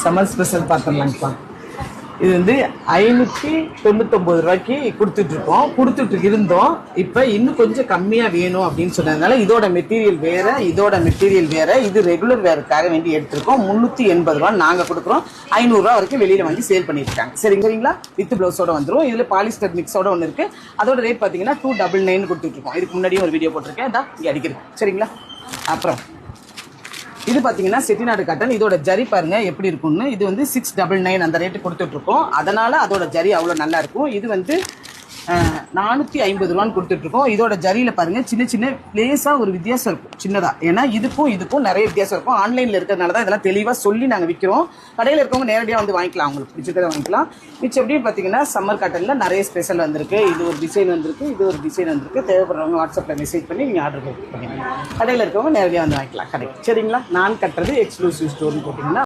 Summer special பார்த்துடலாங்கப்பா. இது வந்து 599 ரூபாய்க்கு கொடுத்துட்டு இருந்தோம். இப்போ இன்னும் கொஞ்சம் கம்மியாக வேணும் அப்படின்னு சொன்னதுனால இதோட மெட்டீரியல் வேற, இது ரெகுலர் வேறுக்காக வேண்டி எடுத்திருக்கோம். 380 ரூபா நாங்கள் கொடுக்குறோம். 500 ரூபா வரைக்கும் வெளியில் வாங்கி சேல் பண்ணியிருக்காங்க. சரிங்களா? வித் ப்ளவுஸோட வந்துடும். இதில் பாலிஸ்டர் மிக்ஸோட ஒன்று இருக்குது. அதோட ரேட் பார்த்தீங்கன்னா 299 கொடுத்துட்ருக்கோம். இதுக்கு முன்னாடியும் ஒரு வீடியோ போட்டிருக்கேன். அதான் இங்கே அடிக்கிறது. சரிங்களா? அப்புறம் இது பார்த்தீங்கன்னா செட்டிநாடு காட்டன். இதோட ஜரி பாருங்க எப்படி இருக்கும்னு. இது வந்து 699 அந்த ரேட்டு கொடுத்துட்ருக்கோம். அதனால அதோட ஜரி அவ்வளோ நல்லா இருக்கும். இது வந்து 450 ரூபான்னு கொடுத்துட்ருக்கோம். இதோட ஜரியில் பாருங்க சின்ன லேசாக ஒரு வித்தியாசம் இருக்கும், சின்னதாக. ஏன்னா இதுக்கும் நிறைய வித்தியாசம் இருக்கும். ஆன்லைனில் இருக்கிறதுனால தான் இதெல்லாம் தெளிவாக சொல்லி நாங்கள் விற்கிறோம். கடையில் இருக்கவங்க நேரடியாக வந்து வாங்கிக்கலாம், அவங்களுக்கு பிடிச்சதை வாங்கிக்கலாம். மிச்சம் எப்படியும் பார்த்தீங்கன்னா சம்மர் காட்டனில் நிறைய ஸ்பெஷல் வந்திருக்கு. இது ஒரு டிசைன் வந்திருக்கு. தேவைப்படுறவங்க வாட்ஸ்அப்பில் மெசேஜ் பண்ணி நீங்கள் ஆர்டர் பண்ணிக்கலாம். கடையில் இருக்கவங்க நேரடியாக வந்து வாங்கிக்கலாம் கடைக்கு. சரிங்களா? நான் கட்டுறது எக்ஸ்க்ளூசிவ் ஸ்டோர்னு போட்டிங்கன்னா